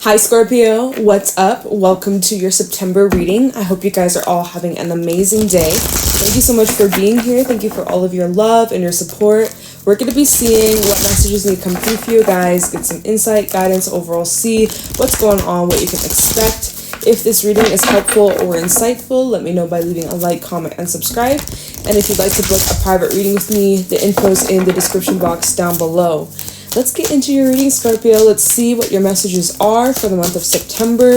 Hi Scorpio, what's up? Welcome to your September reading. I hope you guys are all having an amazing day. Thank you so much for being here. Thank you for all of your love and your support. We're going to be seeing what messages need to come through for you guys, get some insight, guidance, overall see what's going on, what you can expect. If this reading is helpful or insightful, let me know by leaving a like, comment, and subscribe. And if you'd like to book a private reading with me, the info's in the description box down below. Let's get into your reading, Scorpio. Let's see what your messages are for the month of September.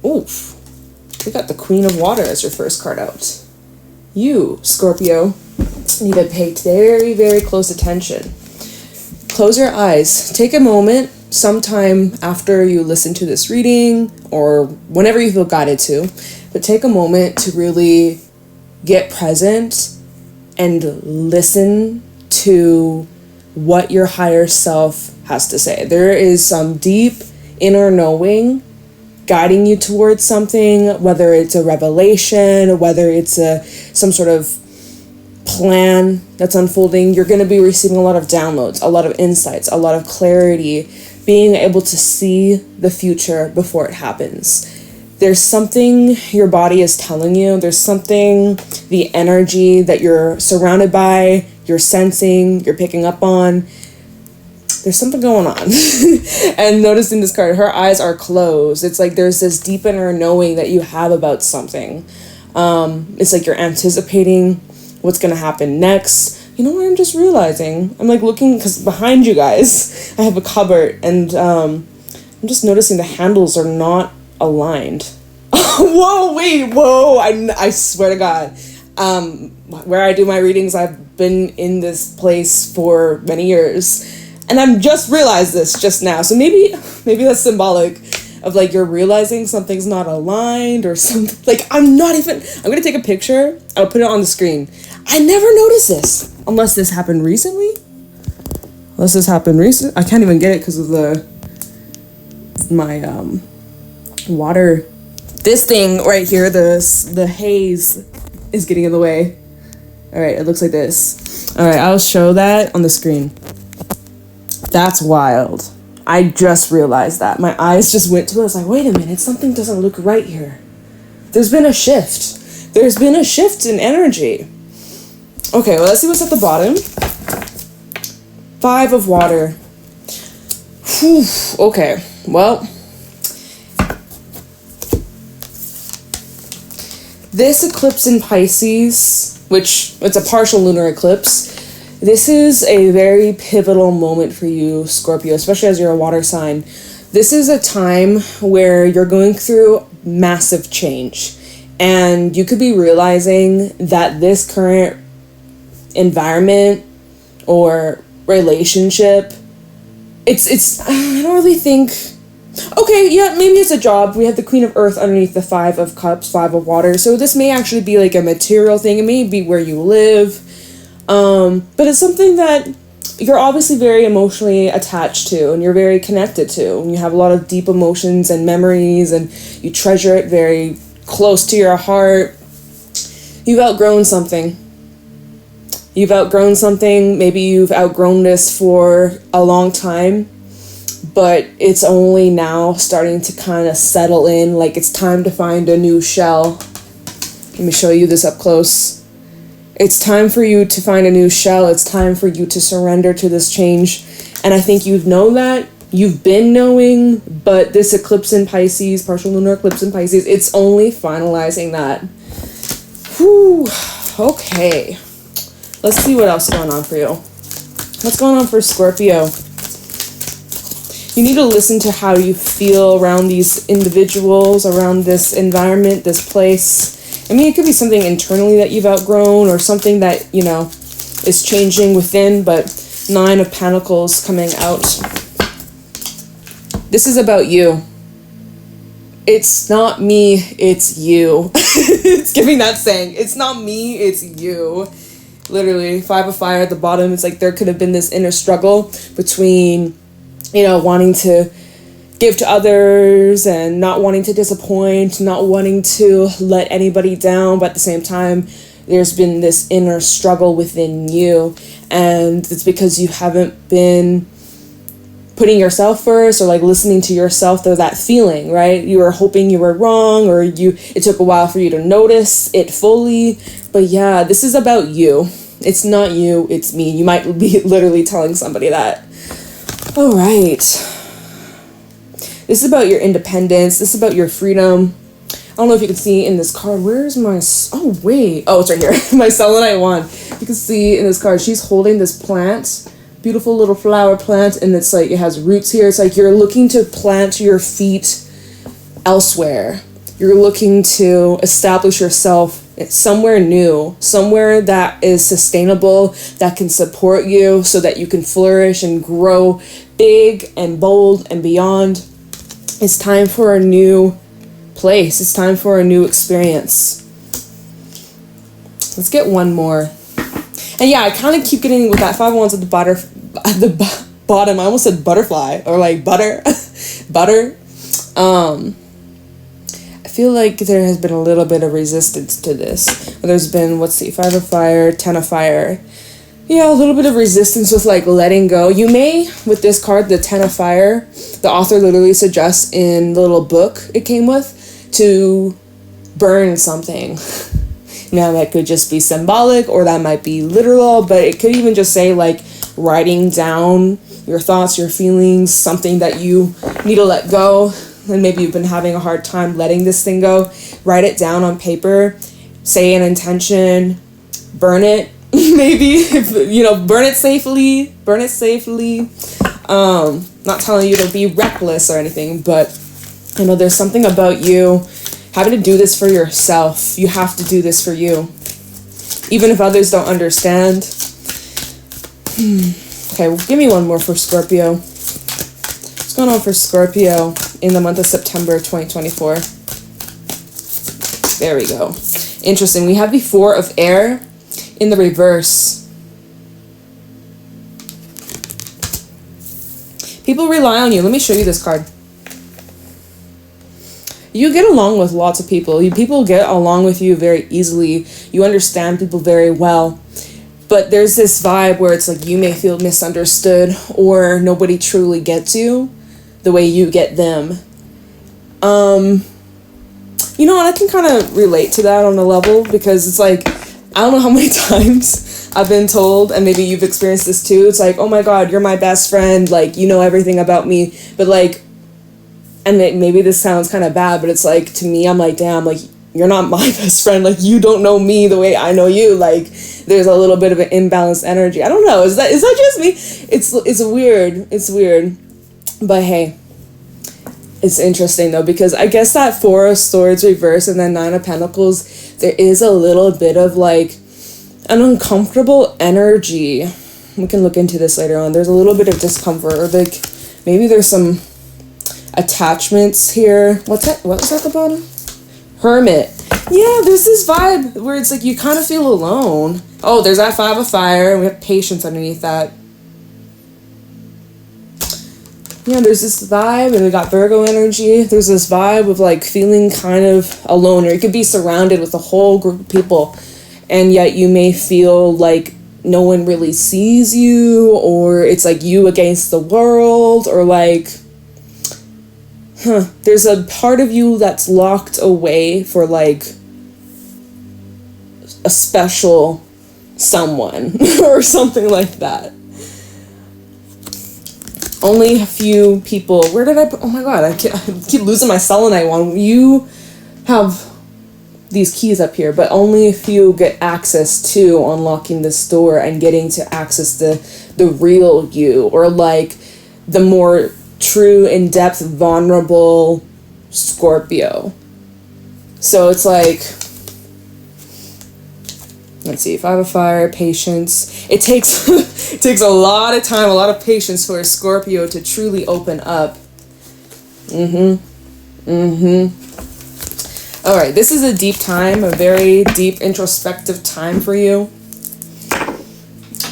Oof. We got the Queen of Water as your first card out. You, Scorpio, need to pay very, very close attention. Close your eyes. Take a moment, sometime after you listen to this reading, or whenever you feel guided to, but take a moment to really get present and listen to what your higher self has to say. There is some deep inner knowing guiding you towards something, whether it's a revelation, whether it's some sort of plan that's unfolding. You're going to be receiving a lot of downloads, a lot of insights, a lot of clarity, being able to see the future before it happens. There's something your body is telling you. There's something, the energy that you're surrounded by, you're sensing, you're picking up on. There's something going on. And noticing this card, her eyes are closed. It's like there's this deep inner knowing that you have about something. It's like you're anticipating what's going to happen next. You know what I'm just realizing? I'm like looking, because behind you guys, I have a cupboard, and I'm just noticing the handles are not aligned. Whoa, wait, whoa. I swear to God. Where I do my readings, I've been in this place for many years, and I've just realized this just now. So maybe that's symbolic of like you're realizing something's not aligned or something. Like I'm gonna take a picture. I'll put it on the screen. I never noticed this unless this happened recently. I can't even get it because of my water. This thing right here, the haze is getting in the way. All right, it looks like this. All right, I'll show that on the screen. That's wild. I just realized that. My eyes just went to it. I was like, wait a minute, something doesn't look right here. There's been a shift. There's been a shift in energy. Okay, well, let's see what's at the bottom. 5 of water. Whew, okay, well. This eclipse in Pisces, which it's a partial lunar eclipse, this is a very pivotal moment for you, Scorpio, especially as you're a water sign. This is a time where you're going through massive change, and you could be realizing that this current environment or relationship, it's I don't really think. Okay, yeah, maybe it's a job. We have the Queen of Earth underneath the 5 of Cups, 5 of Water. So this may actually be like a material thing. It may be where you live. But it's something that you're obviously very emotionally attached to and you're very connected to. And you have a lot of deep emotions and memories and you treasure it very close to your heart. You've outgrown something. Maybe you've outgrown this for a long time. But it's only now starting to kind of settle in, like it's time to find a new shell. Let me show you this up close. It's time for you to find a new shell. It's time for you to surrender to this change. And I think you've known that. You've been knowing, but this eclipse in Pisces, partial lunar eclipse in Pisces, it's only finalizing that. Whew. Okay. Let's see what else is going on for you. What's going on for Scorpio? You need to listen to how you feel around these individuals, around this environment, this place. I mean, it could be something internally that you've outgrown or something that, you know, is changing within, but 9 of Pentacles coming out. This is about you. It's not me, it's you. It's giving that saying. It's not me, it's you. Literally, 5 of Fire at the bottom. It's like there could have been this inner struggle between, you know, wanting to give to others and not wanting to disappoint, not wanting to let anybody down, but at the same time, there's been this inner struggle within you, and it's because you haven't been putting yourself first, or like listening to yourself, though, that feeling, right? You were hoping you were wrong, or it took a while for you to notice it fully. But yeah, this is about you. It's not you, it's me. You might be literally telling somebody that. All right. This is about your independence. This is about your freedom. I don't know if you can see in this card. Where's my... Oh, wait. Oh, it's right here. My selenite wand. You can see in this card, she's holding this plant. Beautiful little flower plant. And it's like, it has roots here. It's like you're looking to plant your feet elsewhere. You're looking to establish yourself somewhere new. Somewhere that is sustainable, that can support you so that you can flourish and grow big and bold and beyond. It's time for a new place. It's time for a new experience. Let's get one more. And yeah, I kind of keep getting with that 5 of Wands at the bottom. I almost said butterfly, or like butter. Butter. I feel like there has been a little bit of resistance to this. There's been, let's see, 5 of fire, 10 of fire. Yeah, a little bit of resistance with like letting go. You may, with this card, the 10 of fire, the author literally suggests in the little book it came with to burn something. Now that could just be symbolic, or that might be literal, but it could even just say like writing down your thoughts, your feelings, something that you need to let go. And maybe you've been having a hard time letting this thing go. Write it down on paper, say an intention, burn it. Maybe, if, you know, burn it safely. Not telling you to be reckless or anything, but you know, there's something about you having to do this for yourself. You have to do this for you, even if others don't understand. Okay, well, give me one more for Scorpio. What's going on for Scorpio in the month of September 2024? There we go. Interesting. We have the 4 of air in the reverse. People rely on you. Let me show you this card. You get along with lots of people. People get along with you very easily. You understand people very well. But there's this vibe where it's like you may feel misunderstood, or nobody truly gets you the way you get them. You know, and I can kind of relate to that on a level, because it's like, I don't know how many times I've been told, and maybe you've experienced this too, it's like, oh my god, you're my best friend, like, you know everything about me, but like, and maybe this sounds kind of bad, but it's like, to me, I'm like, damn, like, you're not my best friend, like, you don't know me the way I know you, like, there's a little bit of an imbalanced energy. I don't know, is that just me? It's weird, but hey, it's interesting though, because I guess that 4 of swords reverse and then 9 of pentacles, there is a little bit of like an uncomfortable energy. We can look into this later on. There's a little bit of discomfort, or like maybe there's some attachments here. What's that? What was at the bottom? Hermit. Yeah, there's this vibe where it's like you kind of feel alone. Oh, there's that 5 of fire, and we have patience underneath that. Yeah, there's this vibe, and we got Virgo energy. There's this vibe of like feeling kind of alone, or you could be surrounded with a whole group of people, and yet you may feel like no one really sees you, or it's like you against the world, or like, there's a part of you that's locked away for like a special someone or something like that. Only a few people. Where did I put? Oh my god, I keep losing my selenite one. You have these keys up here, but only a few get access to unlocking this door and getting to access the real you, or like the more true, in-depth, vulnerable Scorpio. So it's like, let's see, 5 of fire, patience. It takes it takes a lot of time, a lot of patience for a Scorpio to truly open up. All right, this is a deep time, a very deep introspective time for you.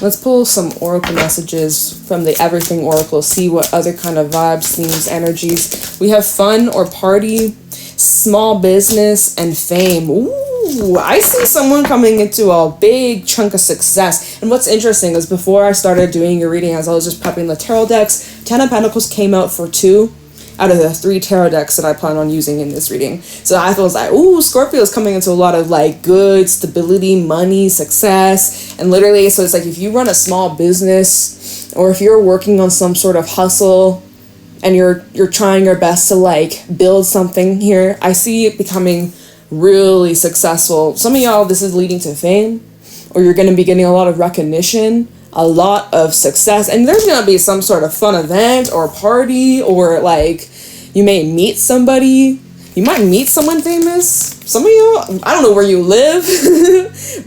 Let's pull some oracle messages from the Everything Oracle, see what other kind of vibes, themes, energies. We have fun or party, small business, and fame. Ooh, Ooh, I see someone coming into a big chunk of success. And what's interesting is before I started doing your reading, as I was just prepping the tarot decks, 10 of Pentacles came out for 2 out of the 3 tarot decks that I plan on using in this reading. So I was like, ooh, Scorpio is coming into a lot of like good stability, money, success. And literally, so it's like if you run a small business or if you're working on some sort of hustle and you're trying your best to like build something here, I see it becoming really successful. Some of y'all, this is leading to fame, or you're going to be getting a lot of recognition, a lot of success, and there's going to be some sort of fun event or party, or like you may meet somebody. You might meet someone famous. Some of you, I don't know where you live,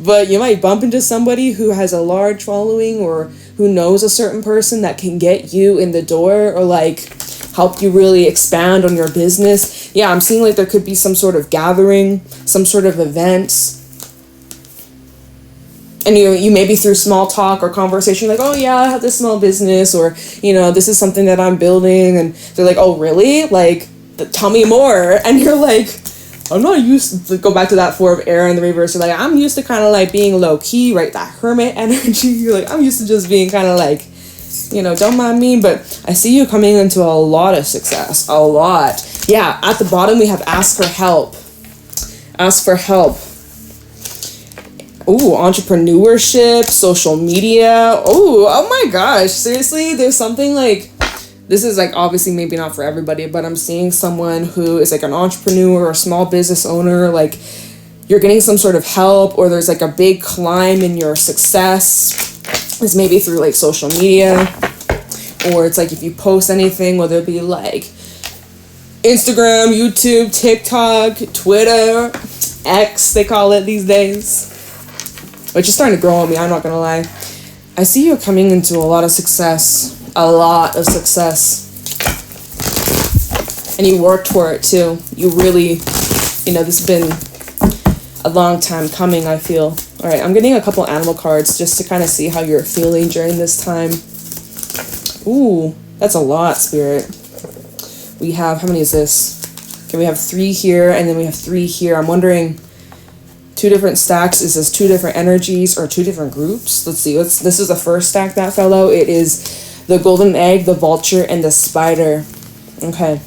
but you might bump into somebody who has a large following or who knows a certain person that can get you in the door or like help you really expand on your business. Yeah, I'm seeing like there could be some sort of gathering, some sort of event. And you maybe through small talk or conversation, like, oh yeah, I have this small business, or, you know, this is something that I'm building. And they're like, oh really? Like, tell me more. And you're like, I'm not used to, go back to that 4 of air in the reverse. You're like, I'm used to kind of like being low key, right? That hermit energy. You're like, I'm used to just being kind of like, you know, don't mind me. But I see you coming into a lot of success, a lot. Yeah, at the bottom we have ask for help. Ask for help. Ooh, entrepreneurship, social media. Oh my gosh. Seriously, there's something like, this is like obviously maybe not for everybody, but I'm seeing someone who is like an entrepreneur or small business owner, like you're getting some sort of help, or there's like a big climb in your success. It's maybe through like social media, or it's like if you post anything, whether it be like Instagram, YouTube, TikTok, Twitter, X, they call it these days, which is starting to grow on me, I'm not gonna lie. I see you coming into a lot of success. A lot of success. And you worked for it too. You really, you know, this has been a long time coming, I feel. Alright, I'm getting a couple animal cards just to kind of see how you're feeling during this time. Ooh, that's a lot, Spirit. We have, how many is this? Okay, we have 3 here, and then we have 3 here. I'm wondering, 2 different stacks, is this 2 different energies or 2 different groups? Let's see, this is the first stack that fell out. It is the golden egg, the vulture, and the spider. Okay.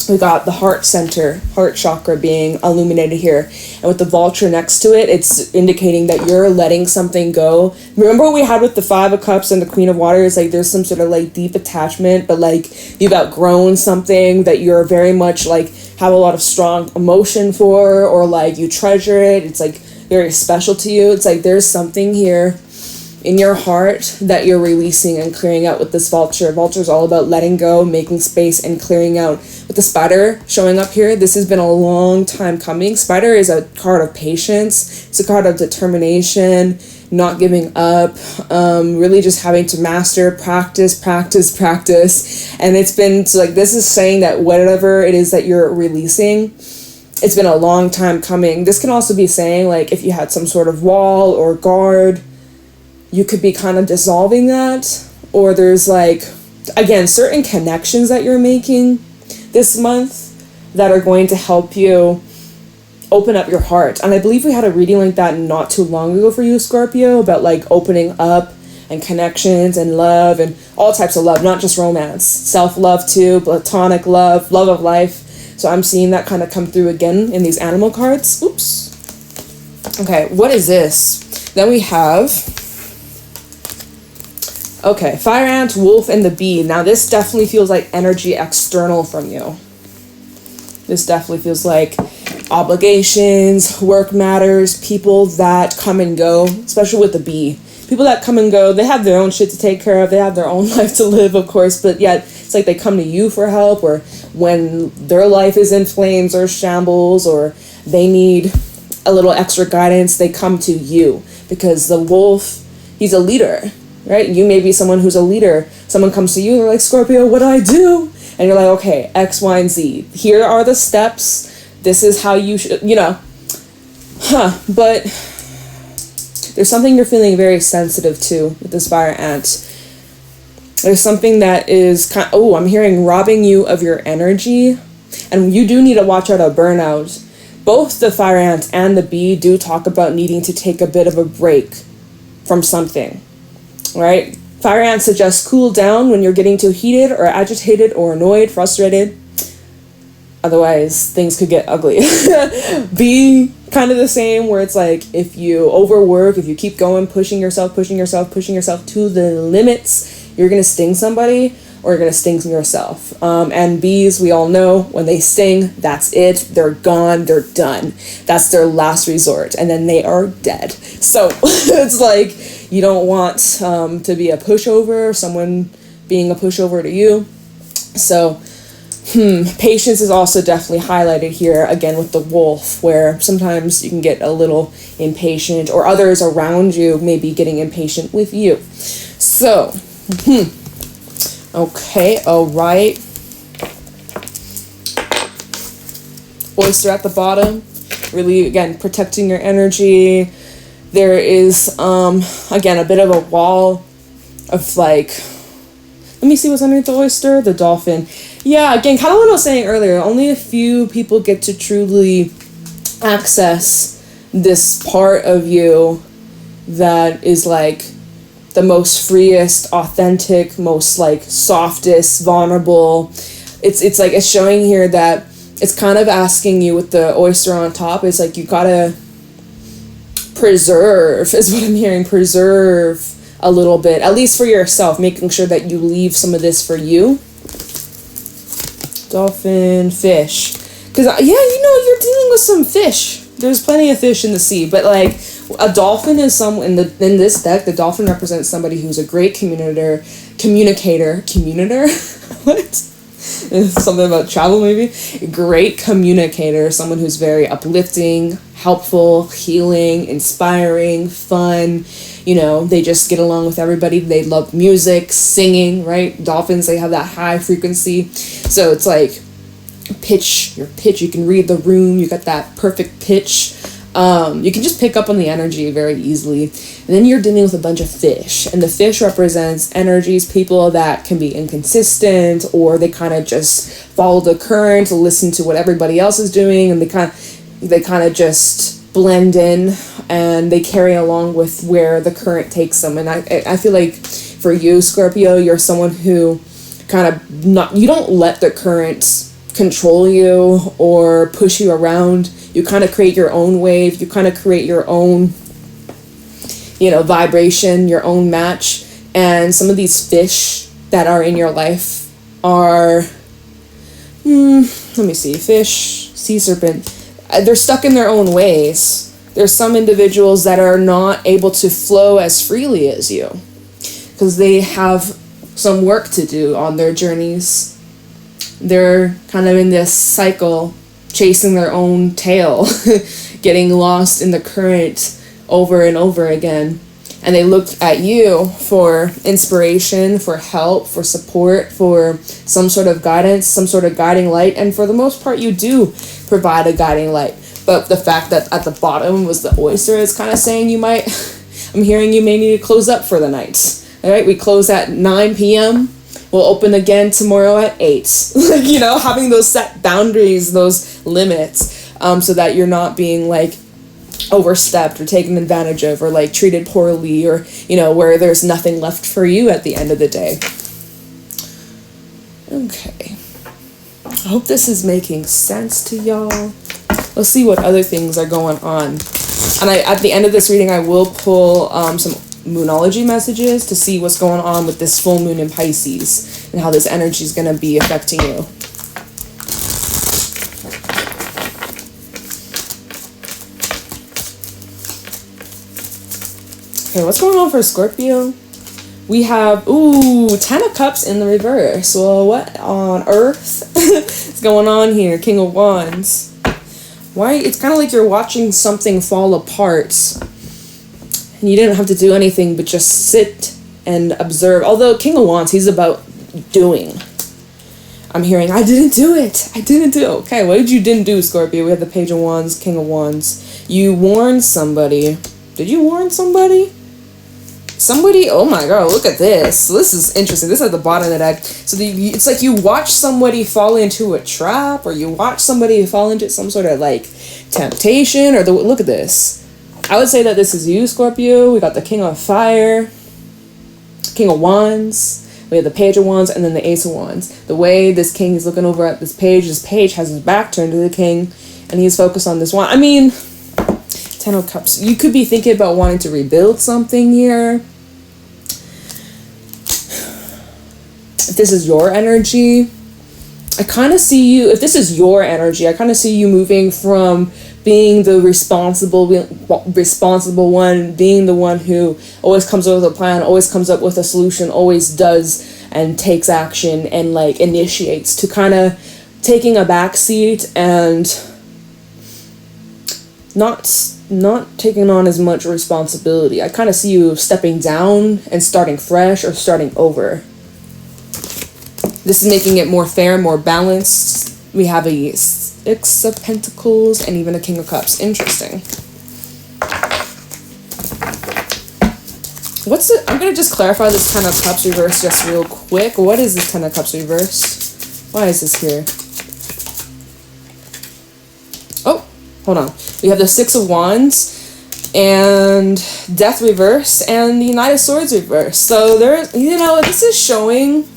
We got the heart center, heart chakra being illuminated here. And with the vulture next to it, it's indicating that you're letting something go. Remember what we had with the 5 of cups and the queen of water? Like there's some sort of like deep attachment, but like you've outgrown something that you're very much like have a lot of strong emotion for, or like you treasure it. It's like very special to you. It's like there's something here in your heart that you're releasing and clearing out with this vulture. Vulture is all about letting go, making space, and clearing out. With the spider showing up here, this has been a long time coming. Spider is a card of patience. It's a card of determination, not giving up, really just having to master, practice. And it's been, so like, this is saying that whatever it is that you're releasing, it's been a long time coming. This can also be saying, like, if you had some sort of wall or guard, you could be kind of dissolving that, or there's like, again, certain connections that you're making this month that are going to help you open up your heart. And I believe we had a reading like that not too long ago for you, Scorpio, about like opening up and connections and love and all types of love, not just romance, self-love too, platonic love, love of life. So I'm seeing that kind of come through again in these animal cards. Oops. Okay, what is this? Then we have, okay, fire ant, wolf, and the bee. Now this definitely feels like energy external from you. This definitely feels like obligations, work matters, people that come and go, especially with the bee. People that come and go, they have their own shit to take care of, they have their own life to live, of course, but yet it's like they come to you for help, or when their life is in flames or shambles, or they need a little extra guidance, they come to you. Because the wolf, he's a leader. Right? You may be someone who's a leader. Someone comes to you, they're like, Scorpio, what do I do? And you're like, okay, X, Y, and Z. Here are the steps. This is how you should, you know. But there's something you're feeling very sensitive to with this fire ant. There's something that is kind of, I'm hearing robbing you of your energy. And you do need to watch out of burnout. both the fire ant and the bee do talk about needing to take a bit of a break from something, right? Fire ant suggests cool down when you're getting too heated or agitated or annoyed, frustrated. Otherwise, things could get ugly. Bee, kind of the same, where it's like, if you overwork, if you keep going, pushing yourself to the limits, you're going to sting somebody or you're going to sting yourself. And bees, we all know, when they sting, that's it. They're gone. They're done. That's their last resort. And then they are dead. So it's like, you don't want to be a pushover, someone being a pushover to you. So patience is also definitely highlighted here, again with the wolf, where sometimes you can get a little impatient, or others around you may be getting impatient with you. So, okay, all right. Oyster at the bottom, really, again, protecting your energy. There is, again, a bit of a wall of like, let me see what's underneath the oyster, the dolphin. Yeah, again, kind of what I was saying earlier, only a few people get to truly access this part of you that is like the most freest, authentic, most like softest, vulnerable. It's like, it's showing here that it's kind of asking you with the oyster on top, it's like you gotta preserve, is what I'm hearing, preserve a little bit, at least for yourself, making sure that you leave some of this for you. Dolphin, fish. Because, yeah, you know, you're dealing with some fish. There's plenty of fish in the sea. But, like, a dolphin is in this deck, the dolphin represents somebody who's a great communicator? What? Something about travel, maybe? Great communicator. Someone who's very uplifting, helpful, healing, inspiring, fun. You know, they just get along with everybody. They love music, singing, right? Dolphins, they have that high frequency. So it's like your pitch, you can read the room, you got that perfect pitch. You can just pick up on the energy very easily. And then you're dealing with a bunch of fish. And the fish represents energies, people that can be inconsistent, or they kind of just follow the current, listen to what everybody else is doing, and they kind of just blend in, and they carry along with where the current takes them. And I feel like for you, Scorpio, you're someone who you don't let the current control you or push you around. You kind of create your own wave. You kind of create your own, vibration, your own match. And some of these fish that are in your life are, let me see, fish, sea serpent. They're stuck in their own ways. There's some individuals that are not able to flow as freely as you because they have some work to do on their journeys. They're kind of in this cycle, chasing their own tail, getting lost in the current over and over again. And they look at you for inspiration, for help, for support, for some sort of guidance, some sort of guiding light. And for the most part, you do provide a guiding light. But the fact that at the bottom was the oyster is kind of saying I'm hearing you may need to close up for the night. All right, we close at 9 p.m. We'll open again tomorrow at 8. Having those set boundaries, those limits, so that you're not being like overstepped or taken advantage of or like treated poorly or where there's nothing left for you at the end of the day. Okay, I hope this is making sense to y'all. Let's see what other things are going on. And at the end of this reading, I will pull some moonology messages to see what's going on with this full moon in Pisces and how this energy is going to be affecting you. Okay, what's going on for Scorpio? We have, 10 of Cups in the reverse. Well, what on earth is going on here? King of Wands. Why? It's kind of like you're watching something fall apart. And you didn't have to do anything but just sit and observe. Although King of Wands, he's about doing. I'm hearing, I didn't do it. Okay, what did you didn't do, Scorpio? We have the Page of Wands, King of Wands. You warned somebody. Did you warn somebody? somebody, oh my god, look at this. This is interesting. This is at the bottom of the deck. So it's like you watch somebody fall into a trap, or you watch somebody fall into some sort of like temptation, or look at this. I would say that this is you, Scorpio. We got the King of Fire, King of Wands. We have the Page of Wands, and then the Ace of Wands. The way this king is looking over at this page has his back turned to the king, and he's focused on this one. I mean, Ten of Cups. You could be thinking about wanting to rebuild something here. If this is your energy, I kind of see you, if this is your energy, I kind of see you moving from being the responsible one, being the one who always comes up with a plan, always comes up with a solution, always does and takes action and like initiates, to kind of taking a back seat and not taking on as much responsibility. I kind of see you stepping down and starting fresh or starting over. This is making it more fair, more balanced. We have a Six of Pentacles and even a King of Cups. Interesting. I'm going to just clarify this Ten of Cups reverse just real quick. What is this Ten of Cups reverse? Why is this here? Oh, hold on. We have the Six of Wands and Death reverse and the Knight of Swords reverse. So there's, this is showing,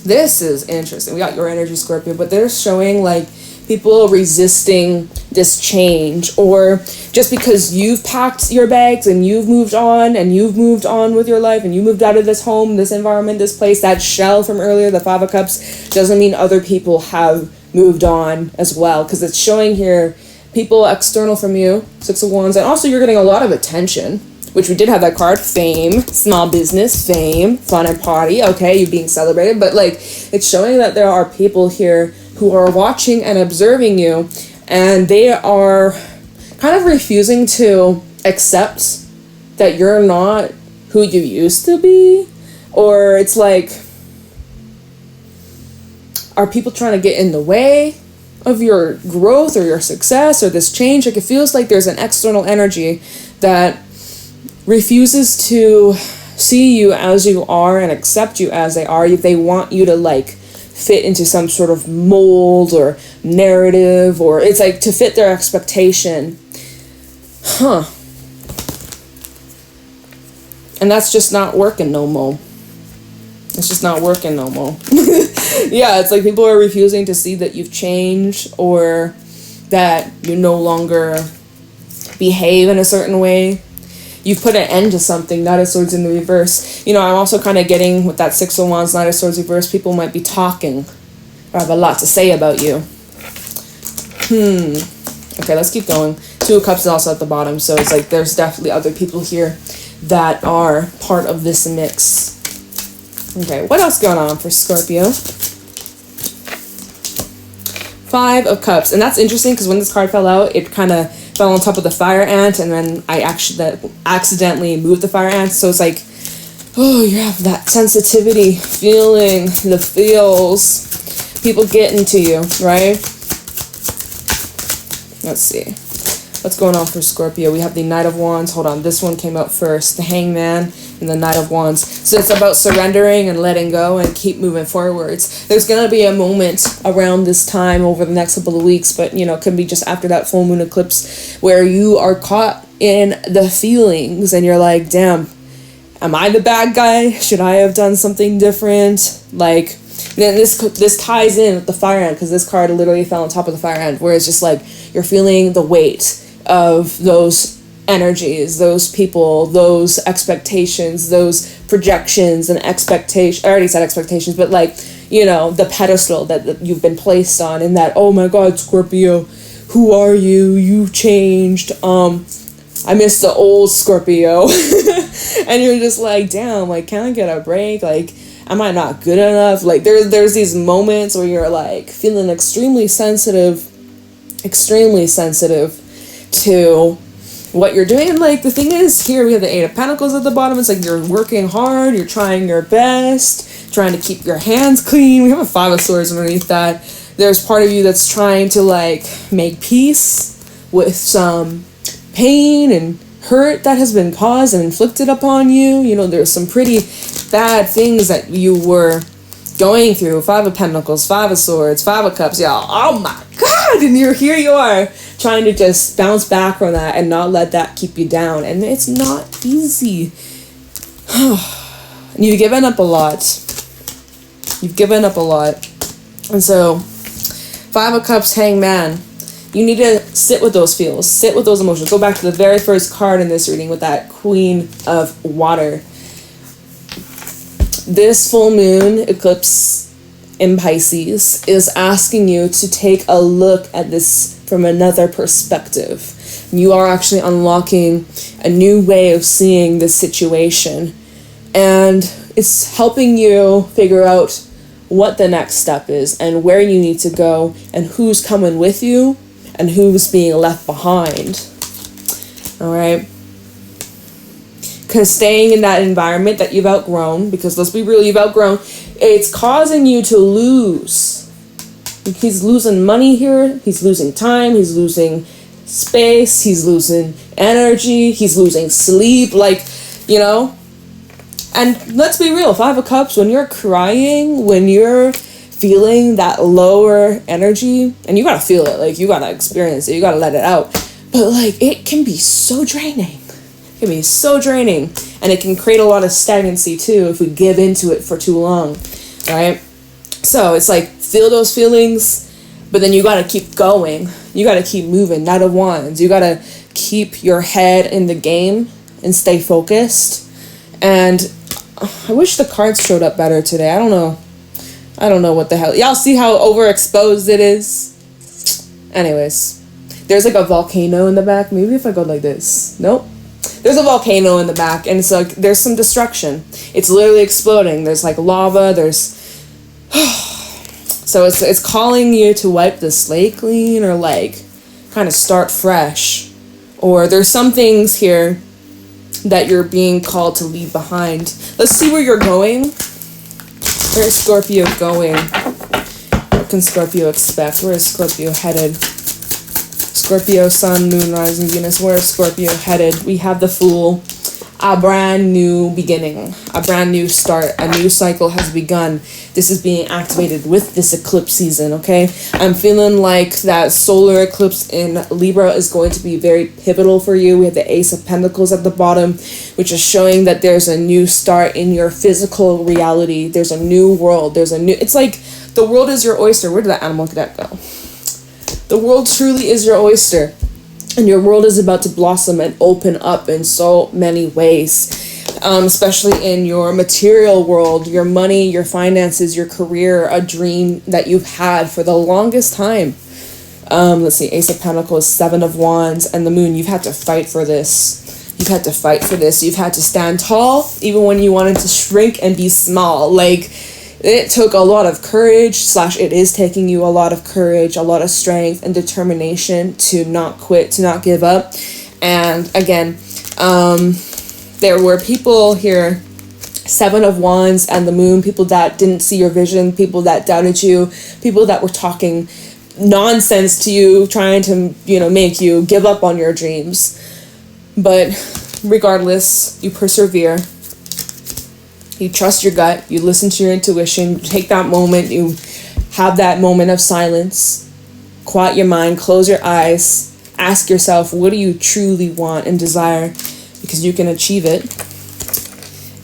this is interesting. We got your energy, Scorpio, but they're showing like people resisting this change, or just because you've packed your bags and you've moved on with your life and you moved out of this home, this environment, this place, that shell from earlier, the Five of Cups, doesn't mean other people have moved on as well, because it's showing here people external from you, Six of Wands, and also you're getting a lot of attention, which we did have that card, fame, small business, fame, fun and party, okay, you being celebrated, but like it's showing that there are people here who are watching and observing you, and they are kind of refusing to accept that you're not who you used to be, or it's like, are people trying to get in the way of your growth or your success or this change? Like it feels like there's an external energy that refuses to see you as you are and accept you as they are. They want you to like fit into some sort of mold or narrative, or it's like to fit their expectation. And that's just not working no more. It's just not working no more. Yeah, it's like people are refusing to see that you've changed, or that you no longer behave in a certain way. You've put an end to something. Knight of Swords in the reverse. I'm also kind of getting with that Six of Wands, Knight of Swords reverse, people might be talking or have a lot to say about you. Okay, let's keep going. Two of Cups is also at the bottom, so it's like there's definitely other people here that are part of this mix. Okay, what else going on for Scorpio? Five of Cups, and that's interesting because when this card fell out, it kind of fell on top of the fire ant, and then I actually accidentally moved the fire ant, so it's like, oh, you have that sensitivity, feeling the feels, people getting to you, right? Let's see. What's going on for Scorpio? We have the Knight of Wands. Hold on, this one came out first. The Hangman and the Knight of Wands. So it's about surrendering and letting go and keep moving forwards. There's going to be a moment around this time over the next couple of weeks, but it could be just after that full moon eclipse, where you are caught in the feelings and you're like, damn, am I the bad guy? Should I have done something different? Like, then this ties in with the fire ant, because this card literally fell on top of the fire ant, where it's just like you're feeling the weight of those energies, those people, those expectations, those projections and expectations. I already said expectations, but like, the pedestal that you've been placed on, and that, oh my God, Scorpio, who are you? You changed. I miss the old Scorpio. And you're just like, damn, like, can I get a break? Like, am I not good enough? Like, there's these moments where you're like feeling extremely sensitive to what you're doing. And like, the thing is, here we have the Eight of Pentacles at the bottom. It's like you're working hard, you're trying your best, trying to keep your hands clean. We have a Five of Swords underneath that. There's part of you that's trying to like make peace with some pain and hurt that has been caused and inflicted upon you. You know, there's some pretty bad things that you were going through. 5 of Pentacles, 5 of Swords, 5 of Cups, y'all. Oh my God! And here you are trying to just bounce back from that and not let that keep you down. And it's not easy. You've given up a lot. You've given up a lot. And so, 5 of Cups, Hangman. You need to sit with those feels. Sit with those emotions. Go back to the very first card in this reading with that Queen of Water. This full moon eclipse in Pisces is asking you to take a look at this from another perspective. You are actually unlocking a new way of seeing this situation. And it's helping you figure out what the next step is and where you need to go and who's coming with you and who's being left behind. All right. Because staying in that environment that you've outgrown, because let's be real, you've outgrown, it's causing you to lose. He's losing money here. He's losing time. He's losing space. He's losing energy. He's losing sleep. Like, you know. And let's be real, 5 of Cups, when you're crying, when you're feeling that lower energy, and you gotta feel it, like you gotta experience it, you gotta let it out. But like, it can be so draining. It can be so draining. And it can create a lot of stagnancy too if we give into it for too long, right? So it's like, feel those feelings, but then you gotta keep going. You gotta keep moving. Knight of Wands. You gotta keep your head in the game and stay focused. And I wish the cards showed up better today. I don't know what the hell. Y'all see how overexposed it is? Anyways, there's like a volcano in the back. Maybe if I go like this. Nope. There's a volcano in the back, and it's like there's some destruction. It's literally exploding. There's like lava. There's so it's calling you to wipe the slate clean or like kind of start fresh. Or there's some things here that you're being called to leave behind. Let's see where you're going. Where is Scorpio going? What can Scorpio expect? Where is Scorpio headed? Scorpio, Sun, Moon, Rising, Venus. Where is Scorpio headed? We have the Fool. A brand new beginning. A brand new start. A new cycle has begun. This is being activated with this eclipse season, okay? I'm feeling like that solar eclipse in Libra is going to be very pivotal for you. We have the Ace of Pentacles at the bottom, which is showing that there's a new start in your physical reality. There's a new world. It's like the world is your oyster. Where did that animal cadet go? The world truly is your oyster. And your world is about to blossom and open up in so many ways, especially in your material world, your money, your finances, your career, a dream that you've had for the longest time. Let's see, Ace of Pentacles, 7 of Wands, and the Moon. You've had to fight for this. You've had to fight for this. You've had to stand tall, even when you wanted to shrink and be small. Like, it took a lot of courage, it is taking you a lot of courage, a lot of strength and determination to not quit, to not give up. And again, there were people here, 7 of Wands and the Moon, people that didn't see your vision, people that doubted you, people that were talking nonsense to you, trying to, make you give up on your dreams. But regardless, you persevere. You trust your gut, you listen to your intuition, you take that moment, you have that moment of silence, quiet your mind, close your eyes, ask yourself, what do you truly want and desire? Because you can achieve it.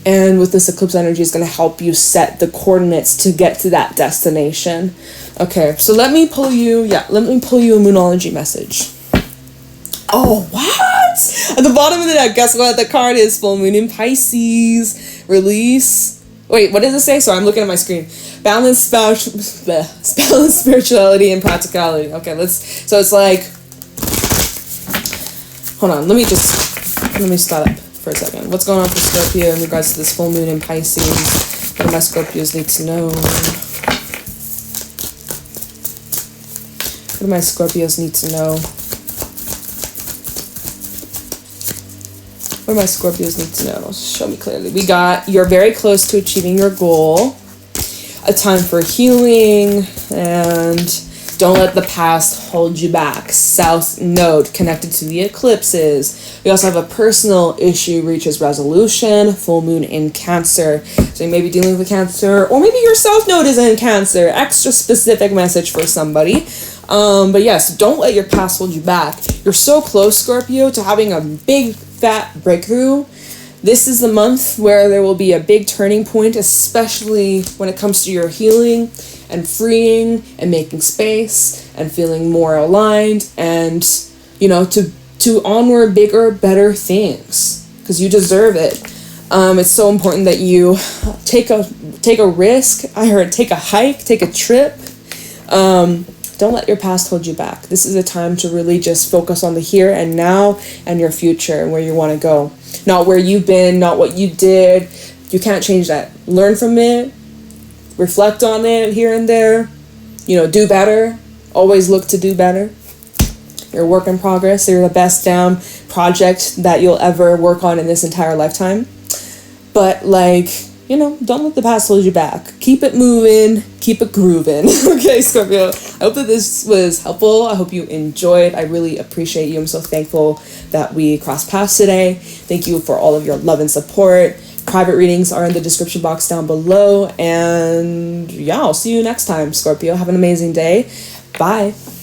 And with this eclipse energy, it's going to help you set the coordinates to get to that destination. Okay, so let me pull you a Moonology message. Oh, what? At the bottom of the deck, guess what? The card is Full Moon in Pisces. Release. Wait, what does it say? Sorry, I'm looking at my screen. Balance spirituality and practicality. Okay, so it's like, hold on, let me start up for a second. What's going on for Scorpio in regards to this full moon in Pisces? What do my Scorpios need to know? What do my Scorpios need to know? What do my Scorpios need to know? Show me clearly. We got, you're very close to achieving your goal. A time for healing. And Don't let the past hold you back. South Node connected to the eclipses. We also have a personal issue reaches resolution. Full moon in Cancer. So you may be dealing with Cancer, or maybe your South Node is in Cancer. Extra specific message for somebody. But yes, don't let your past hold you back. You're so close, Scorpio, to having a big fat breakthrough. This is the month where there will be a big turning point, especially when it comes to your healing and freeing and making space and feeling more aligned and, you know, to onward bigger, better things, because you deserve it. It's so important that you take a risk. I heard take a hike, take a trip. Don't let your past hold you back. This is a time to really just focus on the here and now and your future and where you want to go. Not where you've been, not what you did. You can't change that. Learn from it. Reflect on it here and there. You know, do better. Always look to do better. You're a work in progress. You're the best damn project that you'll ever work on in this entire lifetime. But, like, you know, don't let the past hold you back. Keep it moving. Keep it grooving. Okay, Scorpio. I hope that this was helpful. I hope you enjoyed. I really appreciate you. I'm so thankful that we crossed paths today. Thank you for all of your love and support. Private readings are in the description box down below. And yeah, I'll see you next time, Scorpio. Have an amazing day. Bye.